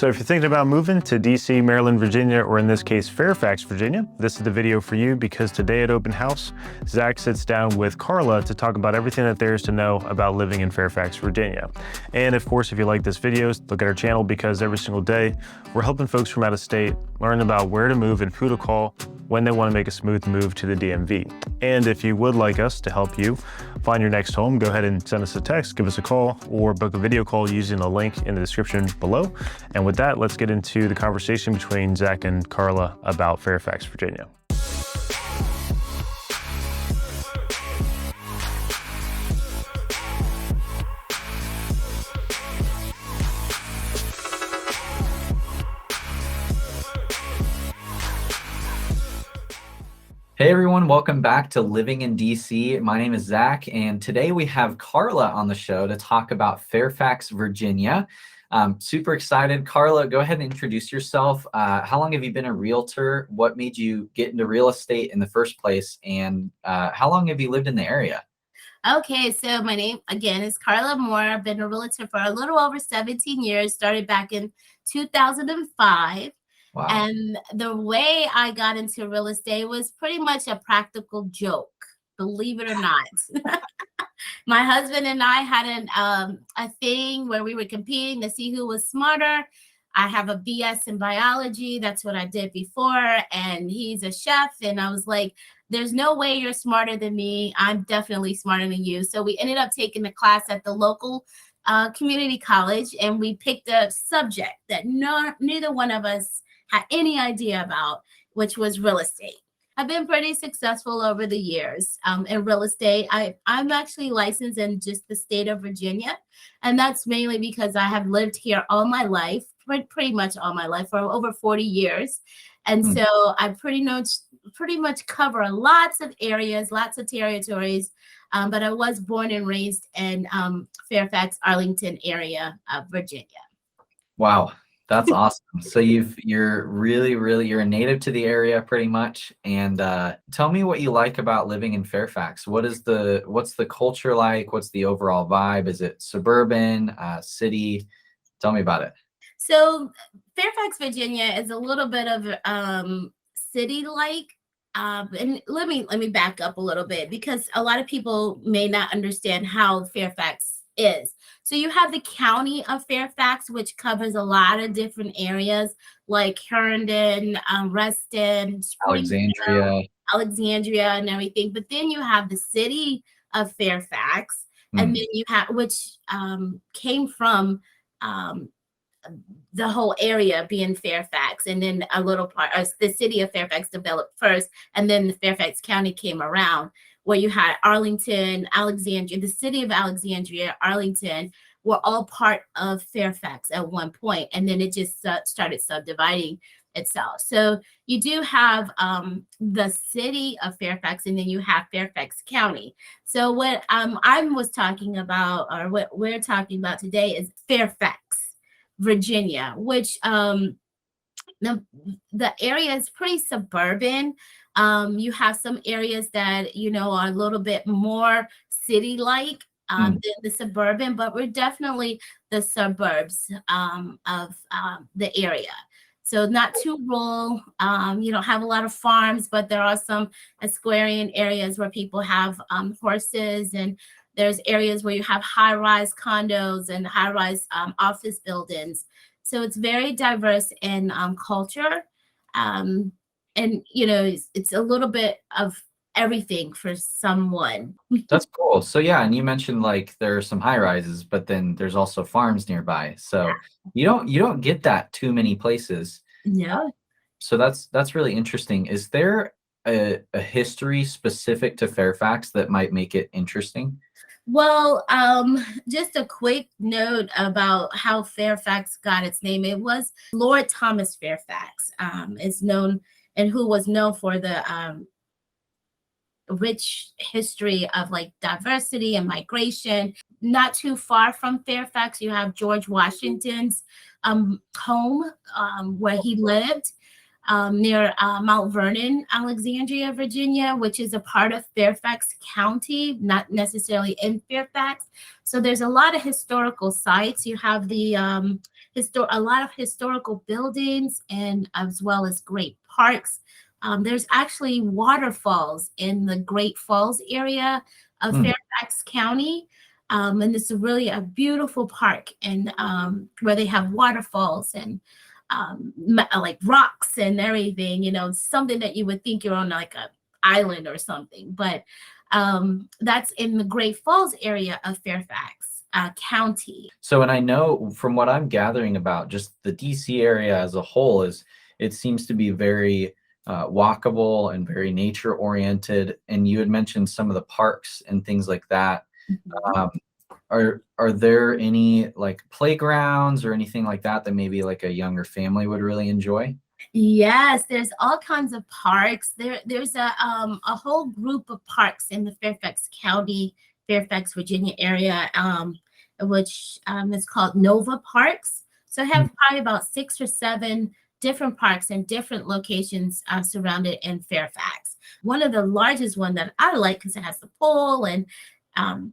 So if you're thinking about moving to DC, Maryland, Virginia, or in this case, Fairfax, Virginia, this is the video for you because today at Open House, Zach sits down with Carla to talk about everything that there is to know about living in Fairfax, Virginia. And of course, if you like this video, look at our channel because every single day, we're helping folks from out of state learn about where to move and who to call when they want to make a smooth move to the DMV. And if you would like us to help you find your next home, go ahead and send us a text, give us a call, or book a video call using the link in the description below. And with that, let's get into the conversation between Zach and Carla about Fairfax, Virginia. Hey everyone, welcome back to Living in DC. My name is Zach, and today we have Carla on the show to talk about Fairfax, Virginia. Super excited. Carla, go ahead and introduce yourself. How long have you been a realtor? What made you get into real estate in the first place? And how long have you lived in the area? Okay, so my name again is Carla Moore. I've been a realtor for a little over 17 years, started back in 2005. Wow. And the way I got into real estate was pretty much a practical joke, believe it or not. My husband and I had a thing where we were competing to see who was smarter. I have a BS in biology. That's what I did before. And he's a chef. And I was like, there's no way you're smarter than me. I'm definitely smarter than you. So we ended up taking the class at the local community college. And we picked a subject that neither one of us had any idea about, which was real estate. I've been pretty successful over the years in real estate. I'm actually licensed in just the state of Virginia, and that's mainly because I have lived here all my life, pretty much all my life, for over 40 years. And so I pretty much cover lots of areas, lots of territories, but I was born and raised in Fairfax, Arlington area of Virginia. Wow. That's awesome. So you're a native to the area pretty much. And tell me what you like about living in Fairfax. What's the culture like? What's the overall vibe? Is it suburban, city? Tell me about it. So Fairfax, Virginia is a little bit of city-like. And let me back up a little bit because a lot of people may not understand how Fairfax is. So you have the county of Fairfax, which covers a lot of different areas like Herndon, Reston, Alexandria, and everything. But then you have the city of Fairfax, and then you have which came from the whole area being Fairfax, and then a little part the city of Fairfax developed first, and then the Fairfax County came around, where you had Arlington, Alexandria, the city of Alexandria, Arlington were all part of Fairfax at one point, and then it just started subdividing itself. So you do have the city of Fairfax, and then you have Fairfax County. So what I was talking about, or what we're talking about today, is Fairfax, Virginia, which the area is pretty suburban. You have some areas that, are a little bit more city-like than the suburban, but we're definitely the suburbs of the area. So not too rural. You don't have a lot of farms, but there are some Asquarian areas where people have horses, and there's areas where you have high-rise condos and high-rise office buildings. So it's very diverse in culture. And, it's a little bit of everything for someone. That's cool. So yeah, and you mentioned like there are some high rises, but then there's also farms nearby. So you don't get that too many places. Yeah. So that's really interesting. Is there a history specific to Fairfax that might make it interesting? Well, just a quick note about how Fairfax got its name. It was Lord Thomas Fairfax, is known, and who was known for the rich history of like diversity and migration. Not too far from Fairfax, you have George Washington's home where he lived. Near Mount Vernon, Alexandria, Virginia, which is a part of Fairfax County, not necessarily in Fairfax. So there's a lot of historical sites. You have the a lot of historical buildings, and as well as great parks. There's actually waterfalls in the Great Falls area of Fairfax County. And it's really a beautiful park, and where they have waterfalls and like rocks and everything, something that you would think you're on like a island or something. But that's in the Great Falls area of Fairfax County. So, and I know from what I'm gathering about just the DC area as a whole, it seems to be very walkable and very nature oriented. And you had mentioned some of the parks and things like that. Are there any like playgrounds or anything like that that maybe like a younger family would really enjoy? Yes, there's all kinds of parks. There's a whole group of parks in the Fairfax County, Fairfax, Virginia area, which is called Nova Parks. So I have probably about 6 or 7 different parks in different locations surrounded in Fairfax. One of the largest one that I like, because it has the pool and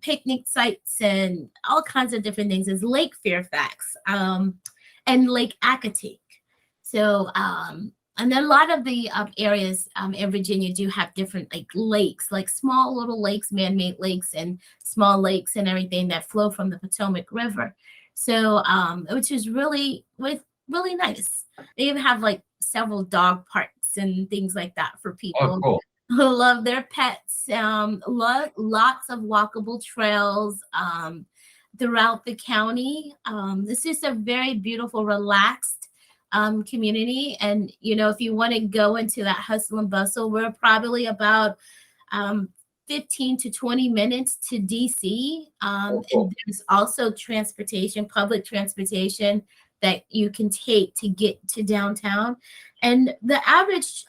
picnic sites and all kinds of different things, is Lake Fairfax and Lake Akatik. So, and then a lot of the areas in Virginia do have different like lakes, like small little lakes, man-made lakes and small lakes and everything that flow from the Potomac River. So, which is really nice. They even have like several dog parks and things like that for people who love their pets. Lots of walkable trails throughout the county. This is a very beautiful, relaxed community. And, if you want to go into that hustle and bustle, we're probably about 15 to 20 minutes to DC. And there's also public transportation that you can take to get to downtown. And the average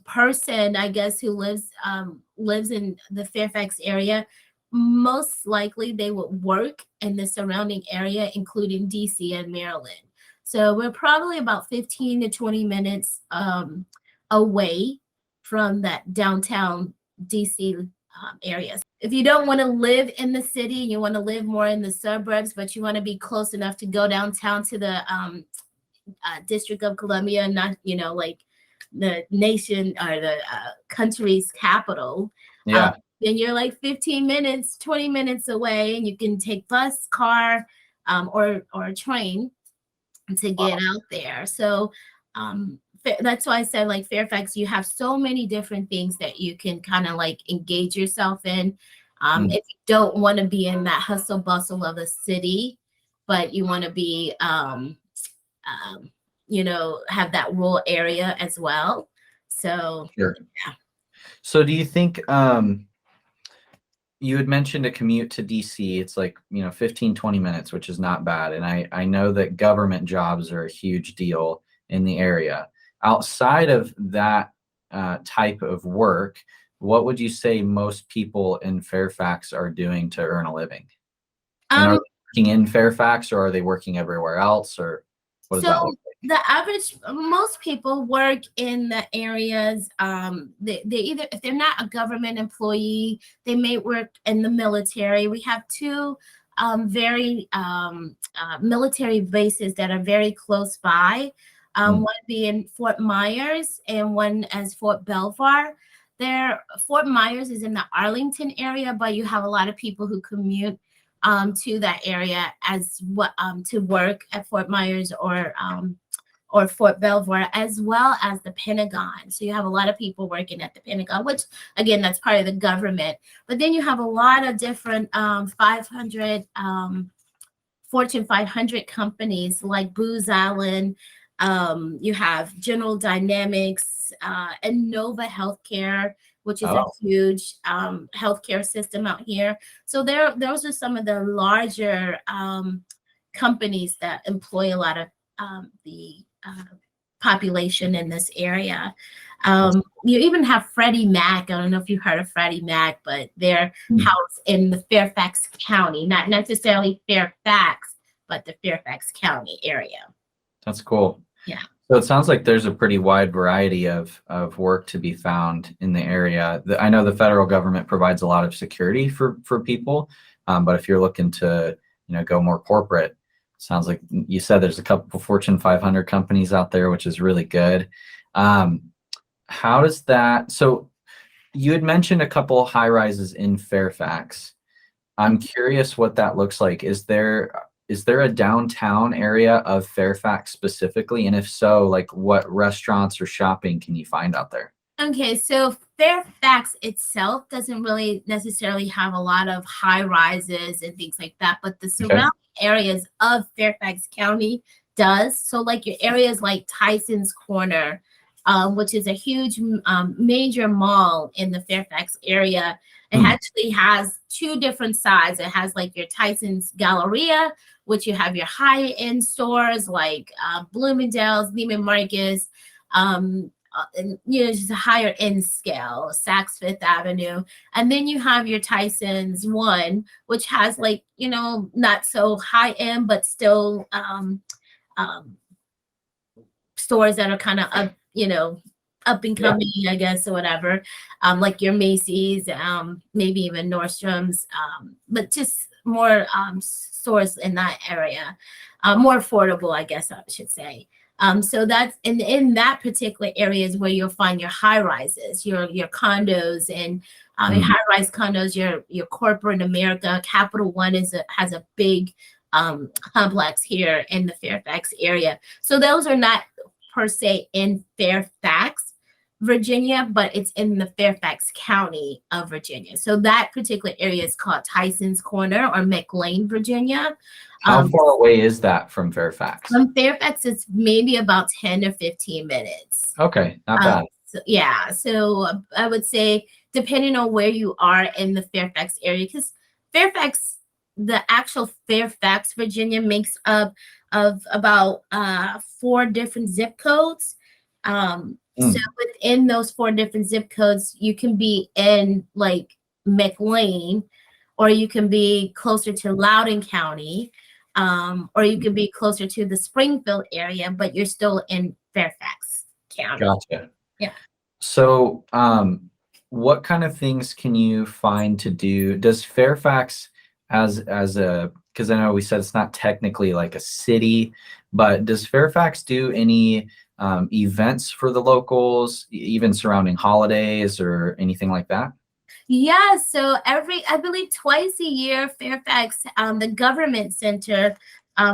person, I guess, who lives in the Fairfax area, most likely they would work in the surrounding area, including DC and Maryland. So we're probably about 15 to 20 minutes away from that downtown DC areas. If you don't want to live in the city, you want to live more in the suburbs, but you want to be close enough to go downtown to the District of Columbia, not, like the nation or the country's capital. Then you're like 15 minutes, 20 minutes away, and you can take bus, car, or a train to get out there. So that's why I said, like, Fairfax, you have so many different things that you can kind of like engage yourself in. If you don't want to be in that hustle bustle of the city, but you want to be, have that rural area as well. So, yeah. So do you think, you had mentioned a commute to DC, it's like, 15, 20 minutes, which is not bad. And I know that government jobs are a huge deal in the area. Outside of that type of work, what would you say most people in Fairfax are doing to earn a living? And are they working in Fairfax, or are they working everywhere else, or what does that look like? Most people work in the areas, they either, if they're not a government employee, they may work in the military. We have 2 very military bases that are very close by. One being Fort Myers and one as Fort Belvoir. Fort Myers is in the Arlington area, but you have a lot of people who commute to that area to work at Fort Myers or Fort Belvoir, as well as the Pentagon. So you have a lot of people working at the Pentagon, which, again, that's part of the government. But then you have a lot of different 500 Fortune 500 companies like Booz Allen. You have General Dynamics and Nova Healthcare, which is a huge healthcare system out here. So those are some of the larger companies that employ a lot of the population in this area. You even have Freddie Mac. I don't know if you've heard of Freddie Mac, but they're housed in the Fairfax County, not necessarily Fairfax, but the Fairfax County area. That's cool. Yeah. So it sounds like there's a pretty wide variety of work to be found in the area. I know the federal government provides a lot of security for people, but if you're looking to go more corporate, Sounds like you said there's a couple Fortune 500 companies out there, which is really good. How does that, so you had mentioned a couple high rises in Fairfax. I'm curious what that looks like. Is there a downtown area of Fairfax specifically? And if so, like what restaurants or shopping can you find out there? Okay, so Fairfax itself doesn't really necessarily have a lot of high rises and things like that, but the surrounding areas of Fairfax County does. So like your areas like Tyson's Corner, which is a huge major mall in the Fairfax area. It actually has two different sides. It has like your Tyson's Galleria, which you have your high-end stores like Bloomingdale's, Neiman Marcus, and, you know, just a higher end scale, Saks Fifth Avenue. And then you have your Tyson's One, which has like, you know, not so high end, but still stores that are kind of up, you know, up and coming, I guess, or whatever, like your Macy's, maybe even Nordstrom's, but just more stores in that area, more affordable, I guess I should say. So that's in that particular area is where you'll find your high rises, your condos, and your high rise condos, your corporate America. Capital One has a big complex here in the Fairfax area. So those are not per se in Fairfax, Virginia, but it's in the Fairfax County of Virginia. So that particular area is called Tyson's Corner or McLean, Virginia. How far away is that from Fairfax? From Fairfax, it's maybe about 10 or 15 minutes. Okay, not bad. So, yeah, so I would say depending on where you are in the Fairfax area, because Fairfax, the actual Fairfax, Virginia makes up of about 4 different zip codes. So within those 4 different zip codes, you can be in like McLean, or you can be closer to Loudoun County, or you could be closer to the Springfield area, but you're still in Fairfax County. Gotcha. Yeah. So what kind of things can you find to do? Does Fairfax as a, because I know we said it's not technically like a city, but does Fairfax do any events for the locals, even surrounding holidays or anything like that? Yeah, so I believe twice a year, Fairfax, the government center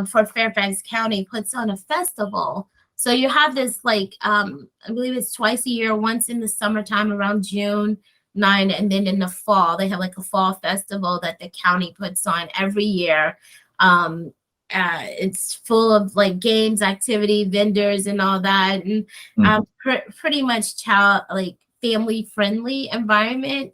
for Fairfax County puts on a festival. So you have this like, I believe it's twice a year, once in the summertime around June 9, and then in the fall, they have like a fall festival that the county puts on every year. It's full of like games, activity, vendors, and all that, and pretty much family friendly environment.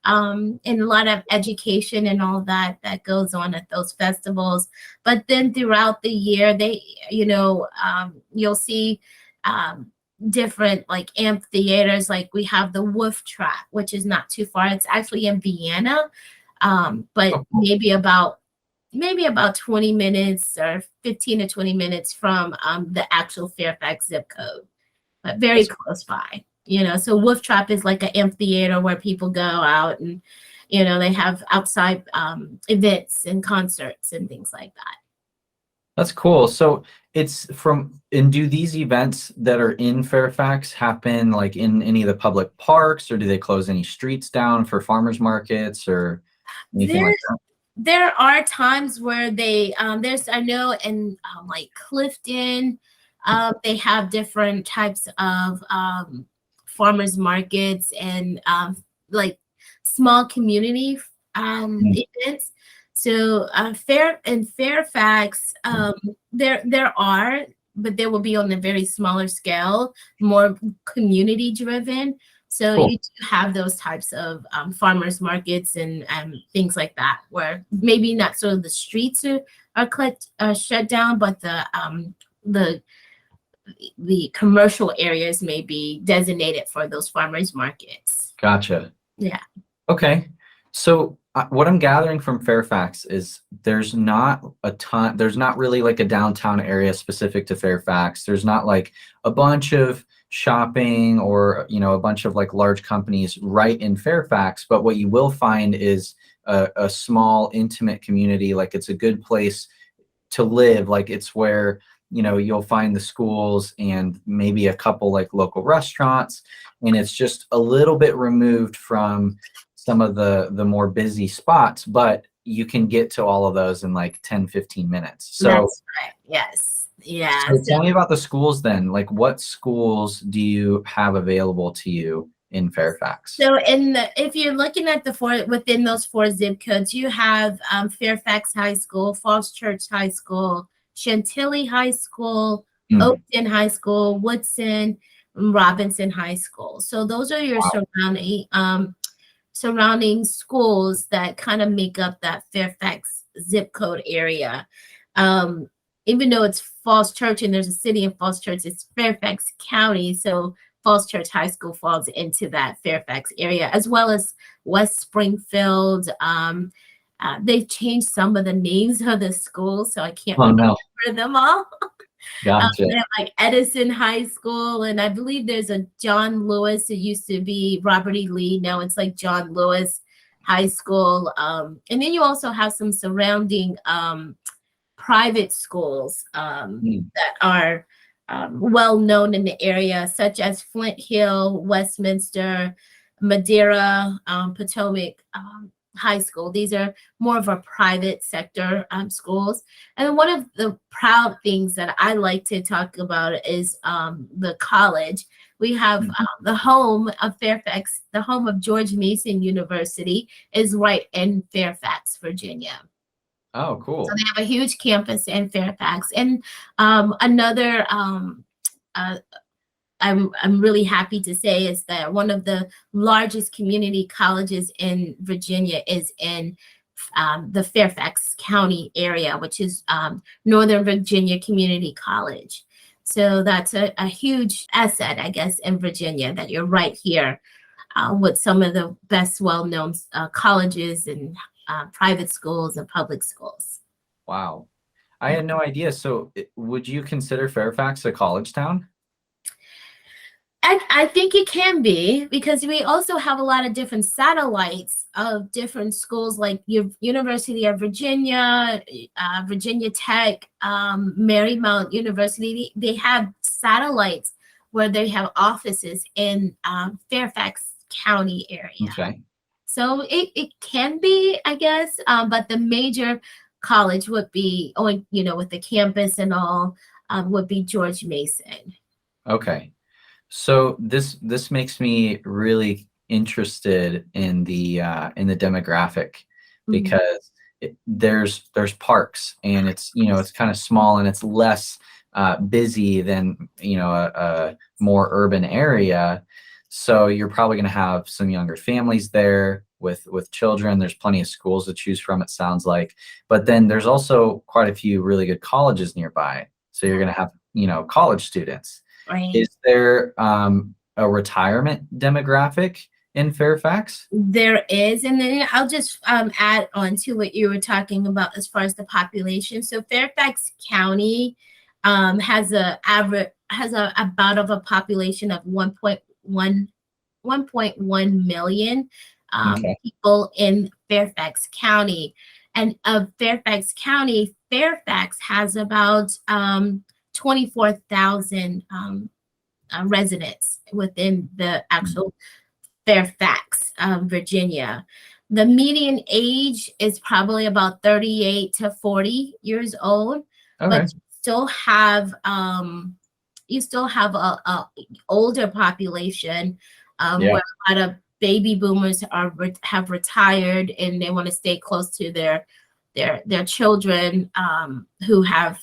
And a lot of education and all that goes on at those festivals. But then throughout the year, they, you know, you'll see different like amphitheaters. Like we have the Wolf Trap, which is not too far. It's actually in Vienna, but maybe about 20 minutes or 15 to 20 minutes from the actual Fairfax zip code, but very close by. You know, so Wolf Trap is like an amphitheater where people go out and, you know, they have outside events and concerts and things like that. That's cool. So and do these events that are in Fairfax happen like in any of the public parks, or do they close any streets down for farmers markets or anything like that? There are times where they, I know in like Clifton, they have different types of farmers markets and like small community events. So in Fairfax, there are, but they will be on a very smaller scale, more community driven. So you do have those types of farmers markets and things like that, where maybe not sort of the streets are shut down, but the commercial areas may be designated for those farmers markets. Gotcha. Yeah. Okay. So what I'm gathering from Fairfax is there's not really like a downtown area specific to Fairfax. There's not like a bunch of shopping or, you know, a bunch of like large companies right in Fairfax. But what you will find is a small, intimate community. Like it's a good place to live. Like it's where, you know, you'll find the schools and maybe a couple like local restaurants, and it's just a little bit removed from some of the more busy spots, but you can get to all of those in like 10-15 minutes. So That's right. Yes. Yeah. so tell me about the schools then. Like what schools do you have available to you in Fairfax? So if you're looking at within those 4 zip codes, you have Fairfax High School, Falls Church High School, Chantilly High School, Oakton High School, Woodson, Robinson High School. So those are your surrounding schools that kind of make up that Fairfax zip code area. Even though it's Falls Church and there's a city in Falls Church, it's Fairfax County. So Falls Church High School falls into that Fairfax area, as well as West Springfield. They've changed some of the names of the schools, so I can't remember them all. Gotcha. They have like Edison High School, and I believe there's a John Lewis. It used to be Robert E. Lee. Now it's like John Lewis High School. And then you also have some surrounding private schools that are well known in the area, such as Flint Hill, Westminster, Madeira, Potomac High School. These are more of a private sector schools. And one of the proud things that I like to talk about is the college. We have the home of Fairfax, the home of George Mason University is right in Fairfax, Virginia. Oh, cool. So they have a huge campus in Fairfax. And another I'm really happy to say is that one of the largest community colleges in Virginia is in the Fairfax County area, which is Northern Virginia Community College. So that's a huge asset, I guess, in Virginia, that you're right here with some of the best well-known colleges and private schools and public schools. Wow. I had no idea. So would you consider Fairfax a college town? I think it can be, because we also have a lot of different satellites of different schools, like University of Virginia, Virginia Tech, Marymount University. They have satellites where they have offices in Fairfax County area. Okay. So it can be, I guess, but the major college would be, with the campus and all, would be George Mason. Okay. So this makes me really interested in the demographic, because there's parks, and it's it's kind of small and it's less busy than a more urban area. So you're probably going to have some younger families there with children. There's plenty of schools to choose from, it sounds like. But then there's also quite a few really good colleges nearby. So you're going to have college students. Right. Is there a retirement demographic in Fairfax? There is, and then I'll just add on to what you were talking about as far as the population. So Fairfax County has about of a population of 1.1 million people in Fairfax County, and of Fairfax County, Fairfax has about 24,000 residents within the actual Fairfax, Virginia. The median age is probably about 38 to 40 years old, but you still have a older population where a lot of baby boomers have retired, and they want to stay close to their children who have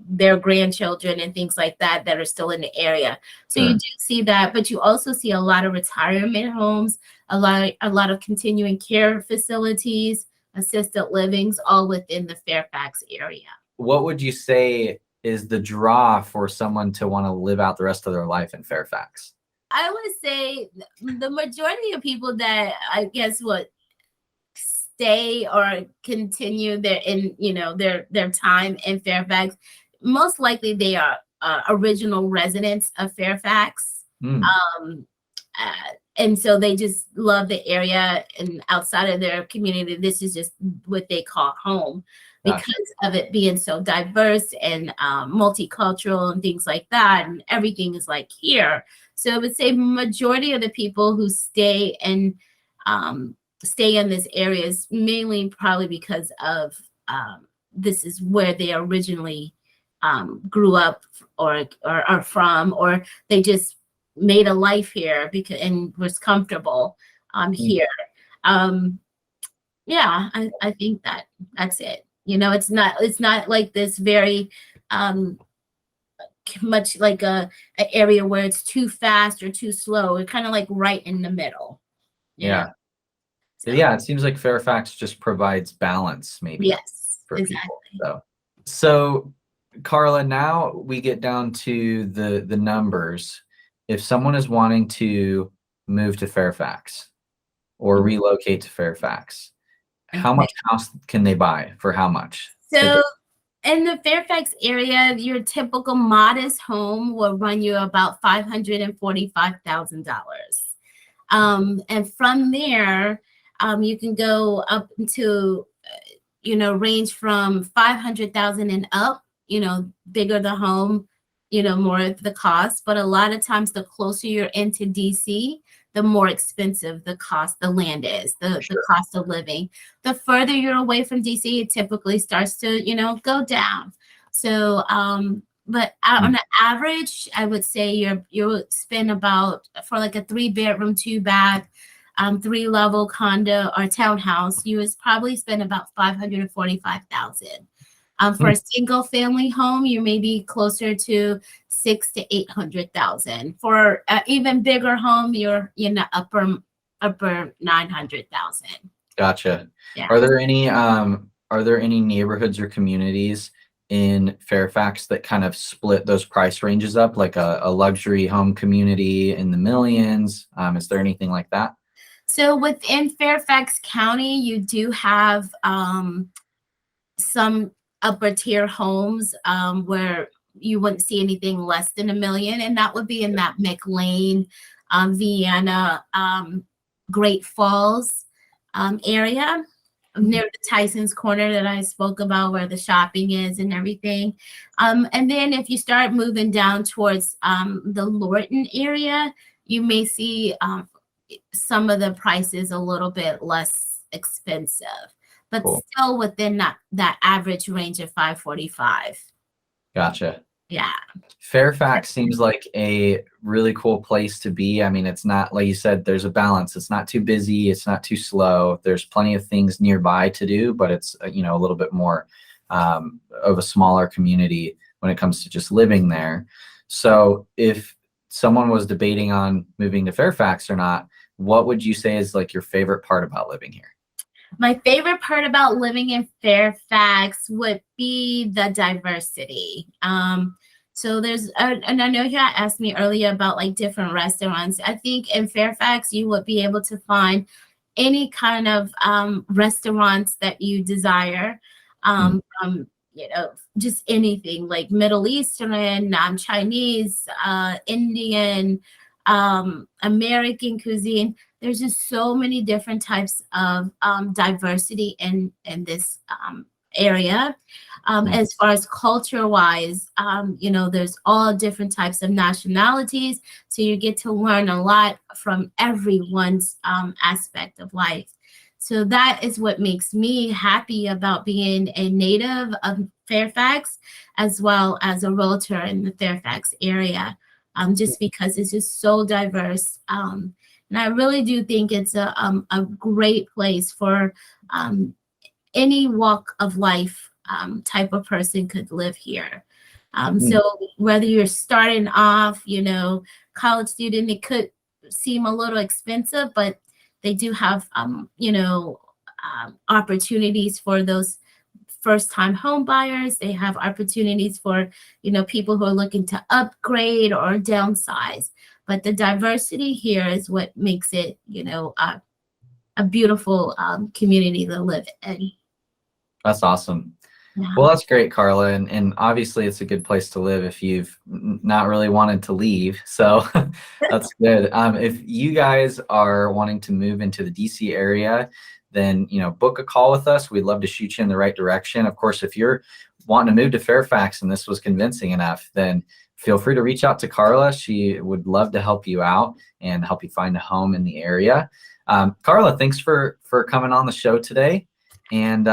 their grandchildren and things like that are still in the area. So you do see that, but you also see a lot of retirement homes, a lot of continuing care facilities, assisted livings, all within the Fairfax area. What would you say is the draw for someone to want to live out the rest of their life in Fairfax? I would say the majority of people that I guess would stay or continue their time in Fairfax, most likely they are original residents of Fairfax. And so they just love the area, and outside of their community, this is just what they call home. because of it being so diverse and multicultural and things like that, and everything is like here. So I would say majority of the people who stay in this area is mainly probably because of this is where they originally grew up or are from, or they just made a life here because and was comfortable here. Yeah, I think that's it. You know, it's not like this very much like a area where it's too fast or too slow. It's kind of like right in the middle. Yeah. So, yeah, it seems like Fairfax just provides balance, maybe. Yes, for exactly. people. So Carla, now we get down to the numbers. If someone is wanting to move to Fairfax or relocate to Fairfax, how much house can they buy for how much? So in the Fairfax area, your typical modest home will run you about $545,000. And from there, you can go up into, range from 500,000 and up. Bigger the home, more the cost. But a lot of times, the closer you're into DC, the more expensive the land is, the cost of living. The further you're away from DC, it typically starts to, go down. So, but on an average, I would say you'll spend about, for like a 3-bedroom, 2-bath, 3-level condo or townhouse, you would probably spend about $545,000. For a single family home, you may be closer to $600,000 to $800,000. For an even bigger home, you're in the upper $900,000. Gotcha. Yeah. Are there any neighborhoods or communities in Fairfax that kind of split those price ranges up, like a luxury home community in the millions? Is there anything like that? So within Fairfax County, you do have some upper tier homes where you wouldn't see anything less than $1 million, and that would be in that McLean, Vienna, Great Falls area near the Tyson's Corner that I spoke about, where the shopping is and everything. And then if you start moving down towards the Lorton area, you may see some of the prices a little bit less expensive, but still within that average range of 545. Gotcha. Yeah. Fairfax seems like a really cool place to be. I mean, it's not, like you said, there's a balance. It's not too busy. It's not too slow. There's plenty of things nearby to do, but it's, a little bit more of a smaller community when it comes to just living there. So if someone was debating on moving to Fairfax or not, what would you say is like your favorite part about living here? My favorite part about living in Fairfax would be the diversity. So there's, and I know you had asked me earlier about like different restaurants. I think in Fairfax, you would be able to find any kind of restaurants that you desire, from, just anything like Middle Eastern, Chinese, Indian, American cuisine. There's just so many different types of diversity in this area. As far as culture-wise, there's all different types of nationalities. So you get to learn a lot from everyone's aspect of life. So that is what makes me happy about being a native of Fairfax, as well as a realtor in the Fairfax area, just because it's just so diverse. And I really do think it's a great place for any walk of life type of person could live here. So whether you're starting off, college student, it could seem a little expensive, but they do have, opportunities for those first-time home buyers. They have opportunities for, people who are looking to upgrade or downsize. But the diversity here is what makes it, a beautiful community to live in. That's awesome. Yeah. Well, that's great, Carla. And obviously it's a good place to live if you've not really wanted to leave. So that's good. If you guys are wanting to move into the DC area, then, you know, book a call with us. We'd love to shoot you in the right direction. Of course, if you're wanting to move to Fairfax and this was convincing enough, then feel free to reach out to Carla. She would love to help you out and help you find a home in the area. Carla, thanks for coming on the show today, and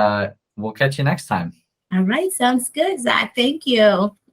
we'll catch you next time. All right, sounds good, Zach. Thank you.